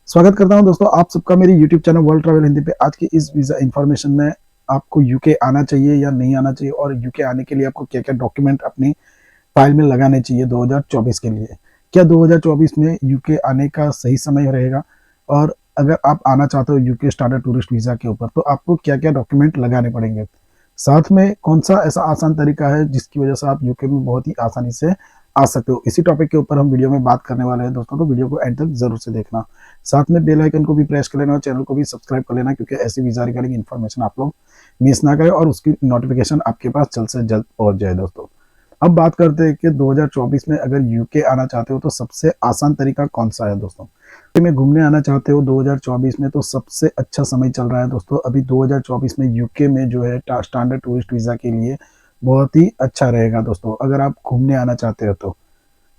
स्वागत करता हूं दोस्तों आप सबका मेरी YouTube channel world travel Hindi पे। आज की इस वीज़ा इन्फॉर्मेशन में आपको यूके आना चाहिए या नहीं आना चाहिए और यूके आने के लिए आपको क्या-क्या डॉक्यूमेंट अपनी फाइल में लगाने चाहिए 2024 के लिए। क्या 2024 में यूके आने का सही समय रहेगा? और अगर आप आना चाहते हो यूके स्टैंडर्ड टूरिस्ट वीज़ा के ऊपर तो आपको क्या-क्या डॉक्यूमेंट लगाने पड़ेंगे? साथ में कौन-सा ऐसा आसान तरीका है जिसकी वजह से आप यूके में बहुत ही आसानी से आ सकते हो? इसी टॉपिक के ऊपर हम वीडियो में बात करने वाले हैं दोस्तों, तो वीडियो को एंड तक ज़रूर से देखना। साथ में बेल आइकन को भी प्रेस कर लेना और चैनल को भी सब्सक्राइब कर लेना, क्योंकि ऐसी वीज़ा रिगार्डिंग इन्फॉर्मेशन आप लोग मिस ना करें और उसकी नोटिफिकेशन आपके पास जल्द से जल्द पहुंच जाए दोस्तों। अब बात करते हैं कि 2024 में अगर यूके आना चाहते हो तो सबसे आसान तरीका कौन-सा है दोस्तों? में घूमने आना चाहते हो 2024 में तो सबसे अच्छा समय चल रहा है दोस्तों। अभी 2024 में यूके में जो है स्टैंडर्ड टूरिस्ट वीज़ा के लिए बहुत ही अच्छा रहेगा दोस्तों, अगर आप घूमने आना चाहते हो तो।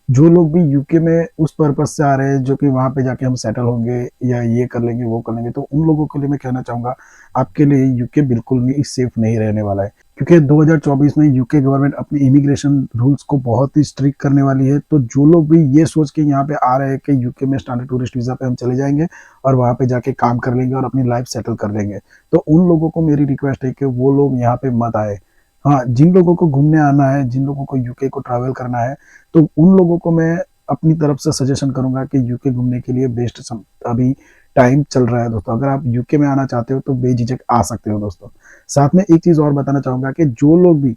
जो लोग भी यूके में उस पर्पज़ से आ रहे हैं जो कि वहाँ पे जाके हम सेटल होंगे या ये कर लेंगे, वो कर लेंगे, तो उन लोगों के लिए मैं कहना चाहूँगा, आपके लिए यूके बिल्कुल भी सेफ नहीं रहने वाला है। क्योंकि 2024 में यूके गवर्नमेंट अपनी इमिग्रेशन रूल्स को बहुत ही स्ट्रिक्ट करने वाली है। तो जो लोग भी ये सोच के यहाँ पे आ रहे हैं कि यूके में स्टैंडर्ड टूरिस्ट वीज़ा पे हम चले जाएँगे और वहाँ पे जाके काम कर लेंगे और अपनी लाइफ़ सेटल कर लेंगे, तो उन लोगों को मेरी रिक्वेस्ट है कि वो लोग यहाँ पे मत आएँ। हाँ, जिन लोगों को घूमने आना है, जिन लोगों को यूके को ट्रैवल करना है, तो उन लोगों को मैं अपनी तरफ से सजेशन करूँगा कि यूके घूमने के लिए बेस्ट अभी टाइम चल रहा है दोस्तों। अगर आप यूके में आना चाहते हो तो बेझिझक आ सकते हो दोस्तों। साथ में एक चीज़ और बताना चाहूँगा कि जो लोग भी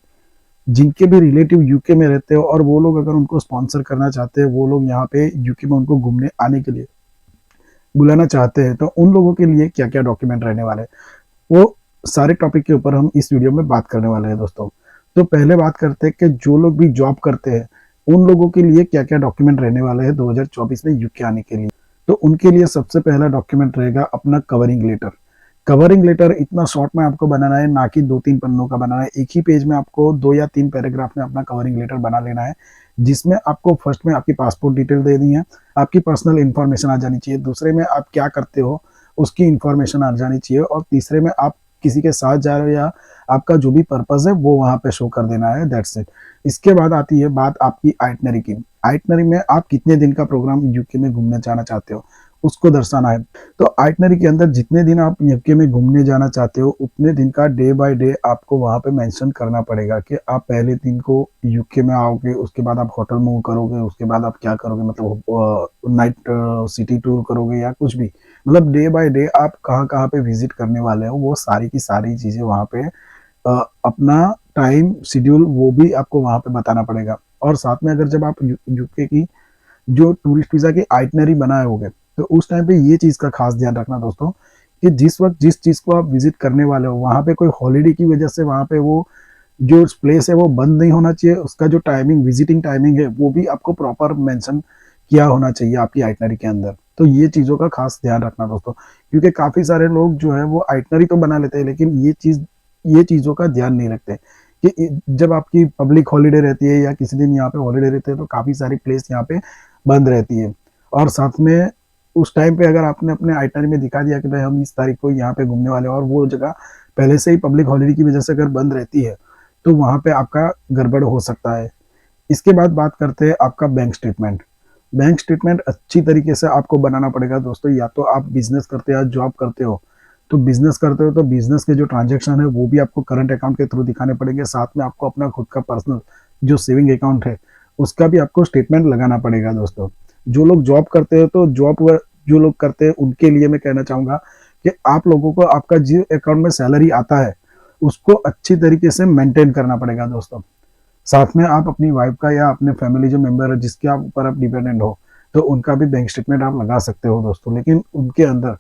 जिनके भी रिलेटिव यूके में रहते हो और वो लोग अगर उनको स्पॉन्सर करना चाहते हैं, वो लोग यहाँ पे यूके में उनको घूमने आने के लिए बुलाना चाहते हैं, तो उन लोगों के लिए क्या-क्या डॉक्यूमेंट रहने वाले हैं, वो सारे टॉपिक के ऊपर हम इस वीडियो में बात करने वाले हैं दोस्तों। तो पहले बात करते हैं कि जो लोग भी जॉब करते हैं, उन लोगों के लिए क्या-क्या डॉक्यूमेंट रहने वाले हैं 2024 में यूके आने के लिए। तो उनके लिए सबसे पहला डॉक्यूमेंट रहेगा अपना कवरिंग लेटर। कवरिंग लेटर इतना शॉर्ट में आपको बनाना है, ना कि 2-3 पन्नों का बनाना है। एक ही पेज में आपको 2 या 3 पैराग्राफ में अपना कवरिंग लेटर बना लेना है, जिसमें आपको फर्स्ट में आपकी पासपोर्ट डिटेल देनी है, आपकी पर्सनल इन्फॉर्मेशन आ जानी चाहिए, दूसरे में आप क्या करते हो, उसकी इन्फॉर्मेशन आ जानी चाहिए और तीसरे में आप किसी के साथ जा रहे हो या आपका जो भी पर्पज़ है, वो वहाँ पे शो कर देना है, दैट्स इट। इसके बाद आती है बात आपकी आइटिनरी की। आइटिनरी में आप कितने दिन का प्रोग्राम यूके में घूमने जाना चाहते हो, उसको दर्शाना है। तो आइटिनरी के अंदर जितने दिन आप यूके में घूमने जाना चाहते हो, उतने दिन का डे बाय डे आपको वहाँ पे मेंशन करना पड़ेगा कि आप पहले दिन को यूके में आओगे, उसके बाद आप होटल मूव करोगे, उसके बाद आप क्या करोगे, मतलब नाइट सिटी टूर करोगे या कुछ भी। मतलब डे बाय डे आप कहाँ-कहाँ पे विज़िट करने वाले हो, वो सारी की सारी चीज़ें वहाँ पे अपना टाइम शेड्यूल वो भी आपको वहाँ पे बताना पड़ेगा। और साथ में अगर जब आप यूके की जो टूरिस्ट वीज़ा की आइटिनरी बनाए होगे, तो उस टाइम पे ये चीज़ का खास ध्यान रखना दोस्तों, कि जिस वक़्त जिस चीज़ को आप विज़िट करने वाले हो, वहाँ पे कोई हॉलिडे की वजह से वहाँ पे वो जो प्लेस है वो बंद नहीं होना चाहिए। उसका जो टाइमिंग विज़िटिंग टाइमिंग है, वो भी आपको प्रॉपर मेंशन किया होना चाहिए आपकी आइटिनरी के अंदर। तो ये चीज़ों का खास ध्यान रखना दोस्तों, क्योंकि काफ़ी सारे लोग जो है वो आइटिनरी तो बना लेते हैं, लेकिन ये चीज़ों का ध्यान नहीं रखते कि जब आपकी पब्लिक हॉलिडे रहती है या किसी दिन यहाँ पे हॉलिडे रहते हैं, तो काफ़ी सारी प्लेस यहाँ पे बंद रहती है। और साथ में उस टाइम पे अगर आपने अपने आइटिनरी में दिखा दिया कि भाई हम इस तारीख को यहाँ पे घूमने वाले हैं और वो जगह पहले से ही पब्लिक हॉलिडे की वजह से अगर बंद रहती है, तो वहाँ पे आपका गड़बड़ हो सकता है। इसके बाद बात करते हैं आपका बैंक स्टेटमेंट। बैंक स्टेटमेंट अच्छी तरीके से आपको बनाना पड़ेगा दोस्तों, या तो आप बिज़नेस करते हो या जॉब करते हो। तो बिज़नेस करते हो तो बिज़नेस के जो ट्रांज़ैक्शन है वो भी आपको करंट अकाउंट के थ्रू दिखाने पड़ेंगे। साथ में आपको अपना खुद का पर्सनल जो सेविंग अकाउंट है, उसका भी आपको स्टेटमेंट लगाना पड़ेगा दोस्तों। जो लोग जॉब करते हो तो जो लोग करते हैं उनके लिए मैं कहना चाहूँगा कि आप लोगों को आपका जो अकाउंट में सैलरी आता है, उसको अच्छी तरीके से मेंटेन करना पड़ेगा दोस्तों। साथ में आप अपनी वाइफ का या अपने फैमिली जो मेंबर है जिसके आप ऊपर आप डिपेंडेंट हो, तो उनका भी बैंक स्टेटमेंट आप लगा सकते हो दोस्तों। लेकिन उनके अंदर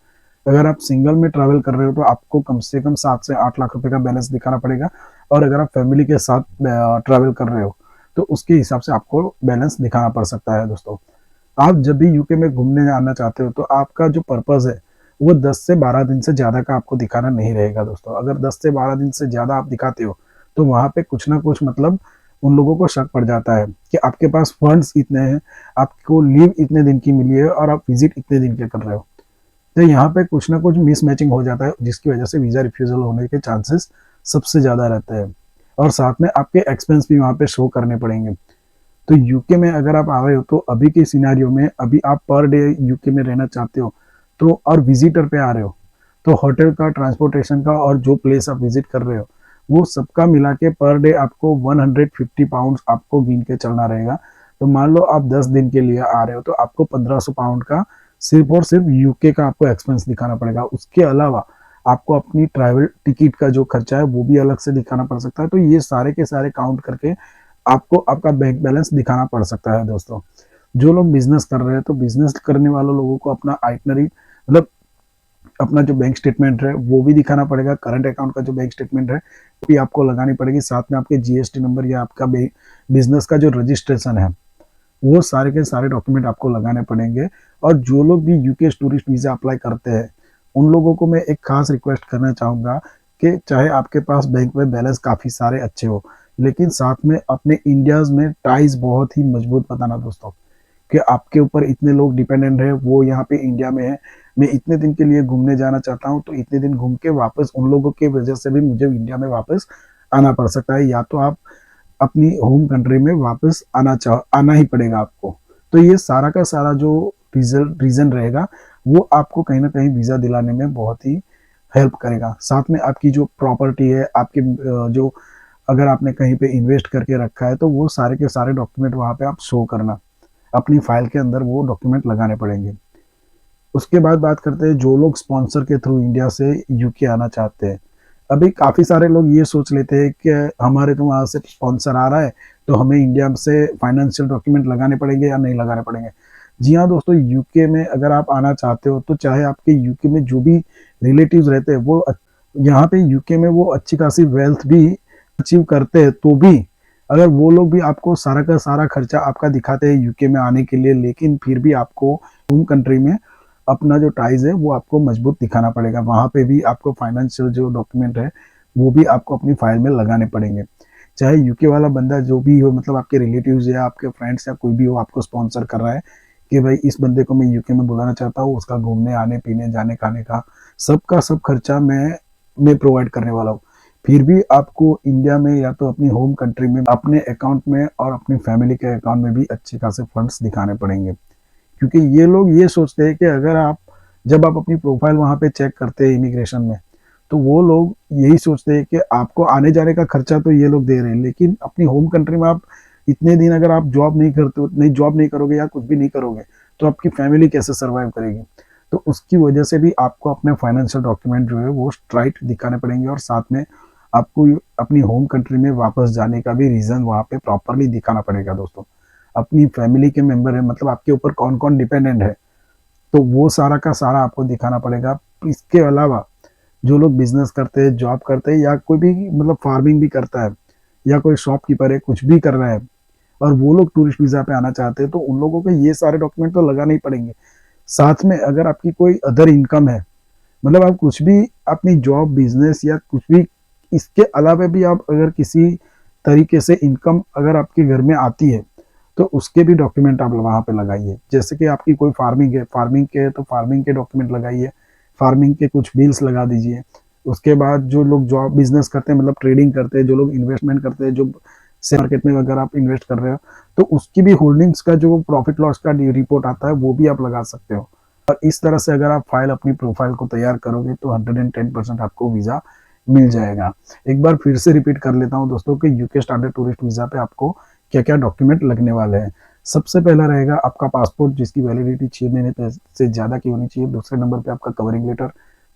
अगर आप सिंगल में ट्रैवल कर रहे हो तो आपको कम से कम 7 से 8 लाख रुपए का बैलेंस दिखाना पड़ेगा, और अगर आप फैमिली के साथ ट्रैवल कर रहे हो, तो उसके हिसाब से आपको बैलेंस दिखाना पड़ सकता है दोस्तों। आप जब भी यूके में घूमने आना चाहते हो तो आपका जो पर्पज़ है, वो 10 से 12 दिन से ज़्यादा का आपको दिखाना नहीं रहेगा दोस्तों। अगर 10 से 12 दिन से ज़्यादा आप दिखाते हो, तो वहाँ पे कुछ ना कुछ मतलब उन लोगों को शक पड़ जाता है कि आपके पास फंड्स इतने हैं, आपको लीव इतने दिन की मिली है और आप विज़िट इतने दिन के कर रहे हो। तो यहाँ पे कुछ ना कुछ मिसमैचिंग हो जाता है, जिसकी वजह से वीज़ा रिफ्यूज़ल होने के चांसेस सबसे ज़्यादा रहते हैं। और साथ में आपके एक्सपेंस भी वहाँ पे शो करने पड़ेंगे। तो यूके में अगर आप आ रहे हो तो अभी के सिनेरियो में अभी आप पर डे यूके में रहना चाहते हो, तो और विजिटर पे आ रहे हो तो होटल का, ट्रांसपोर्टेशन का और जो प्लेस आप विजिट कर रहे हो वो सबका मिला के पर डे आपको 150 पाउंड आपको गिन के चलना रहेगा। तो मान लो आप 10 दिन के लिए आ रहे हो तो आपको 1500 पाउंड का सिर्फ और सिर्फ यूके का आपको एक्सपेंस दिखाना पड़ेगा। उसके अलावा आपको अपनी ट्रैवल टिकट का जो खर्चा है वो भी अलग से दिखाना पड़ सकता है। तो ये सारे के सारे काउंट करके आपको आपका बैंक बैलेंस दिखाना पड़ सकता है दोस्तों। जो लोग बिजनेस कर रहे हैं तो बिजनेस करने वालों लोगों को अपना आइटनरी मतलब अपना जो बैंक स्टेटमेंट है वो भी दिखाना पड़ेगा। करंट अकाउंट का जो बैंक स्टेटमेंट है वो भी आपको लगानी पड़ेगी। साथ में आपके जीएसटी नंबर या आपका बिजनेस का जो रजिस्ट्रेशन है वो सारे के सारे डॉक्यूमेंट आपको लगाने पड़ेंगे। और जो लोग भी यूके टूरिस्ट वीजा अप्लाई करते हैं उन लोगों को मैं एक खास रिक्वेस्ट करना चाहूँगा कि चाहे आपके पास बैंक में बैलेंस काफ़ी सारे अच्छे हो लेकिन साथ में अपने इंडियाज में टाइज बहुत ही मजबूत बताना दोस्तों कि आपके ऊपर इतने लोग डिपेंडेंट है, वो यहाँ पे इंडिया में है, मैं इतने दिन के लिए घूमने जाना चाहता हूँ तो इतने दिन घूम के वापस उन लोगों की वजह से भी मुझे इंडिया में वापस आना पड़ सकता है, या तो आप अपनी होम कंट्री में वापस आना ही पड़ेगा आपको। तो ये सारा का सारा जो रीजन रहेगा वो आपको कहीं ना कहीं वीज़ा दिलाने में बहुत ही हेल्प करेगा। साथ में आपकी जो प्रॉपर्टी है, आपकी जो अगर आपने कहीं पे इन्वेस्ट करके रखा है तो वो सारे के सारे डॉक्यूमेंट वहाँ पे आप शो करना, अपनी फाइल के अंदर वो डॉक्यूमेंट लगाने पड़ेंगे। उसके बाद बात करते हैं जो लोग स्पॉन्सर के थ्रू इंडिया से यूके आना चाहते हैं। अभी काफ़ी सारे लोग ये सोच लेते हैं कि हमारे तो वहाँ से स्पॉन्सर आ रहा है तो हमें इंडिया से फाइनेंशियल डॉक्यूमेंट लगाने पड़ेंगे या नहीं लगाने पड़ेंगे। जी हाँ दोस्तों, यूके में अगर आप आना चाहते हो तो चाहे आपके यूके में जो भी रिलेटिव्स रहते हैं वो यहाँ पे यूके में वो अच्छी खासी वेल्थ भी अचीव करते हैं तो भी अगर वो लोग भी आपको सारा का सारा खर्चा आपका दिखाते हैं यूके में आने के लिए, लेकिन फिर भी आपको होम कंट्री में अपना जो टाइज है वो आपको मजबूत दिखाना पड़ेगा। वहाँ पे भी आपको फाइनेंशियल जो डॉक्यूमेंट है वो भी आपको अपनी फाइल में लगाने पड़ेंगे। चाहे यूके वाला बंदा जो भी हो, मतलब आपके रिलेटिव्स या आपके फ्रेंड्स या कोई भी हो आपको स्पॉन्सर कर रहा है कि भाई इस बंदे को मैं यूके में बुलाना चाहता हूँ, उसका घूमने आने पीने जाने खाने का सबका सब खर्चा मैं प्रोवाइड करने वाला हूँ, फिर भी आपको इंडिया में या तो अपनी होम कंट्री में अपने अकाउंट में और अपनी फैमिली के अकाउंट में भी अच्छे खासे फंड्स दिखाने पड़ेंगे। क्योंकि ये लोग ये सोचते हैं कि अगर आप जब आप अपनी प्रोफाइल वहाँ पे चेक करते हैं इमिग्रेशन में तो वो लोग यही सोचते हैं कि आपको आने जाने का खर्चा तो ये लोग दे रहे हैं, लेकिन अपनी होम कंट्री में आप इतने दिन अगर आप जॉब नहीं करते, नहीं जॉब नहीं करोगे या कुछ भी नहीं करोगे तो आपकी फैमिली कैसे सर्वाइव करेगी। तो उसकी वजह से भी आपको अपने फाइनेंशियल डॉक्यूमेंट जो है वो स्ट्राइट दिखाने पड़ेंगे और साथ में आपको अपनी होम कंट्री में वापस जाने का भी रीज़न वहाँ पे प्रॉपरली दिखाना पड़ेगा दोस्तों। अपनी फैमिली के मेंबर है, मतलब आपके ऊपर कौन कौन डिपेंडेंट है तो वो सारा का सारा आपको दिखाना पड़ेगा। इसके अलावा जो लोग बिजनेस करते हैं, जॉब करते हैं या कोई भी मतलब फार्मिंग भी करता है या कोई शॉपकीपर है, कुछ भी कर रहा है और वो लोग टूरिस्ट वीज़ा पे आना चाहते हैं तो उन लोगों को ये सारे डॉक्यूमेंट तो लगाने ही पड़ेंगे। साथ में अगर आपकी कोई अदर इनकम है, मतलब आप कुछ भी अपनी जॉब बिजनेस या कुछ भी इसके अलावा भी आप अगर किसी तरीके से इनकम अगर आपके घर में आती है तो उसके भी डॉक्यूमेंट आप वहाँ पे लगाइए। जैसे कि आपकी कोई फार्मिंग है, फार्मिंग के तो फार्मिंग के डॉक्यूमेंट लगाइए, फार्मिंग के कुछ बिल्स लगा दीजिए। उसके बाद जो लोग जॉब बिजनेस करते हैं, मतलब ट्रेडिंग करते हैं, जो लोग इन्वेस्टमेंट करते हैं, जो शेयर मार्केट में अगर आप इन्वेस्ट कर रहे हो तो उसकी भी होल्डिंग्स का जो प्रॉफिट लॉस का रिपोर्ट आता है वो भी आप लगा सकते हो। और इस तरह से अगर आप फाइल अपनी प्रोफाइल को तैयार करोगे तो 110% आपको वीज़ा मिल जाएगा। एक बार फिर से रिपीट कर लेता हूँ दोस्तों कि यूके स्टैंडर्ड टूरिस्ट वीज़ा पे आपको क्या क्या डॉक्यूमेंट लगने वाले हैं। सबसे पहला रहेगा आपका पासपोर्ट जिसकी वैलिडिटी 6 महीने से ज़्यादा की होनी चाहिए। दूसरे नंबर पे आपका कवरिंग लेटर,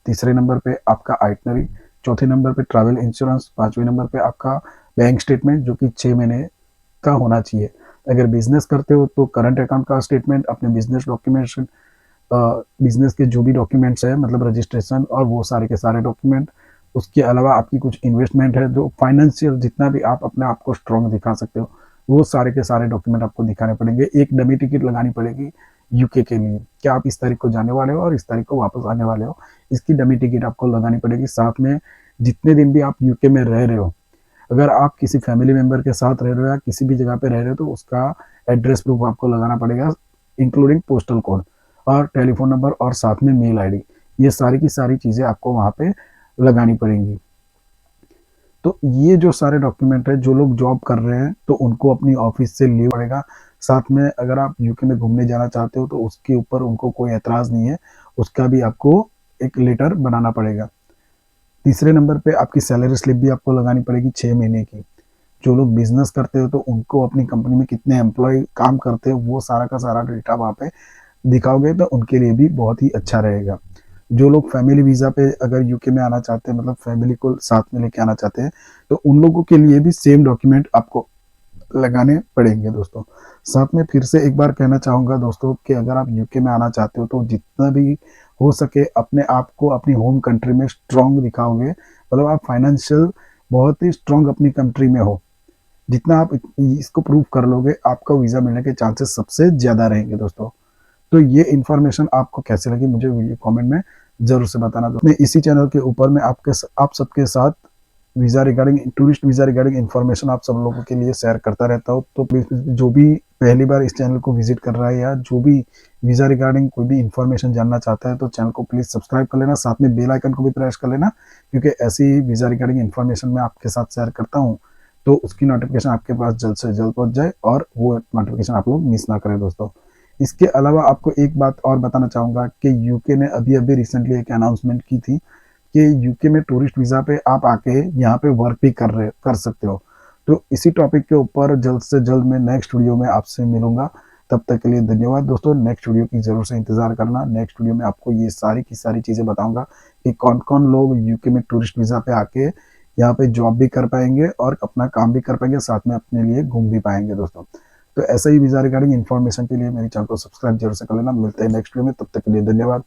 तीसरे नंबर पे आपका आइटनरी, चौथे नंबर पे ट्रैवल इंश्योरेंस, पांचवें नंबर पे आपका बैंक स्टेटमेंट जो कि 6 महीने का होना चाहिए। अगर बिजनेस करते हो तो करंट अकाउंट का स्टेटमेंट, अपने बिजनेस डॉक्यूमेंटेशन, बिजनेस के जो भी डॉक्यूमेंट्स है मतलब रजिस्ट्रेशन और वो सारे के सारे डॉक्यूमेंट। उसके अलावा आपकी कुछ इन्वेस्टमेंट है, जो फाइनेंशियल जितना भी आप अपने आप को स्ट्रॉन्ग दिखा सकते हो वो सारे के सारे डॉक्यूमेंट आपको दिखाने पड़ेंगे। एक डमी टिकट लगानी पड़ेगी यूके के लिए, क्या आप इस तारीख को जाने वाले हो और इस तारीख को वापस आने वाले हो, इसकी डमी टिकट आपको लगानी पड़ेगी। साथ में जितने दिन भी आप यूके में रह रहे हो, अगर आप किसी फैमिली मेंबर के साथ रह रहे हो या किसी भी जगह पे रह रहे हो तो उसका एड्रेस प्रूफ आपको लगाना पड़ेगा, इंक्लूडिंग पोस्टल कोड और टेलीफोन नंबर और साथ में मेल आईडी। ये सारी की सारी चीज़ें आपको वहाँ पे लगानी पड़ेंगी। तो ये जो सारे डॉक्यूमेंट है, जो लोग जॉब कर रहे हैं तो उनको अपनी ऑफिस से लीव पड़ेगा। साथ में अगर आप यूके में घूमने जाना चाहते हो तो उसके ऊपर उनको कोई एतराज़ नहीं है, उसका भी आपको एक लेटर बनाना पड़ेगा। तीसरे नंबर पे आपकी सैलरी स्लिप भी आपको लगानी पड़ेगी 6 महीने की। जो लोग बिजनेस करते हो तो उनको अपनी कंपनी में कितने एम्प्लॉय काम करते हैं वो सारा का सारा डेटा वहाँ पे दिखाओगे तो उनके लिए भी बहुत ही अच्छा रहेगा। जो लोग फैमिली वीज़ा पे अगर यूके में आना चाहते हैं, मतलब फैमिली को साथ में लेके आना चाहते हैं, तो उन लोगों के लिए भी सेम डॉक्यूमेंट आपको लगाने पड़ेंगे दोस्तों। साथ में फिर से एक बार कहना चाहूँगा दोस्तों कि अगर आप यूके में आना चाहते हो तो जितना भी हो सके अपने आप को अपनी होम कंट्री में स्ट्रॉन्ग दिखाओगे, मतलब आप फाइनेंशियल बहुत ही स्ट्रॉन्ग अपनी कंट्री में हो। जितना आप इसको प्रूव कर लोगे आपका वीज़ा मिलने के चांसेस सबसे ज़्यादा रहेंगे दोस्तों। तो ये इन्फॉर्मेशन आपको कैसे लगी मुझे वीडियो कमेंट में ज़रूर से बताना। तो मैं इसी चैनल के ऊपर मैं आप सबके साथ visa regarding tourist visa regarding information आप सब लोगों के लिए शेयर करता रहता हूँ। तो प्लीज़ जो भी पहली बार इस चैनल को विजिट कर रहा है या जो भी वीज़ा रिगार्डिंग कोई भी इन्फॉर्मेशन जानना चाहता है तो चैनल को प्लीज़ सब्सक्राइब कर लेना, साथ में बेल आइकन को भी प्रेस कर लेना, क्योंकि ऐसी वीज़ा रिगार्डिंग इन्फॉर्मेशन मैं आपके साथ शेयर करता हूँ तो उसकी नोटिफिकेशन आपके पास जल्द से जल्द पहुँच जाए और वो नोटिफिकेशन आप लोग मिस ना करें दोस्तों। इसके अलावा आपको एक बात और बताना चाहूँगा कि यूके ने अभी रिसेंटली एक अनाउंसमेंट की थी कि यूके में टूरिस्ट वीज़ा पे आप आके यहाँ पे वर्क भी कर सकते हो। तो इसी टॉपिक के ऊपर जल्द से जल्द मैं नेक्स्ट वीडियो में आपसे मिलूँगा। तब तक के लिए धन्यवाद दोस्तों। नेक्स्ट वीडियो की ज़रूर से इंतज़ार करना। नेक्स्ट वीडियो में आपको ये सारी की सारी चीज़ें बताऊँगा कि कौन-कौन लोग यूके में टूरिस्ट वीज़ा पे आके यहाँ पे जॉब भी कर पाएँगे और अपना काम भी कर पाएँगे, साथ में अपने लिए घूम भी पाएँगे दोस्तों। तो ऐसा ही वीज़ा रिगार्डिंग इन्फॉर्मेशन के लिए मेरे चैनल को सब्सक्राइब जरूर से कर लेना। मिलते हैं नेक्स्ट वीडियो में, तब तक के लिए धन्यवाद।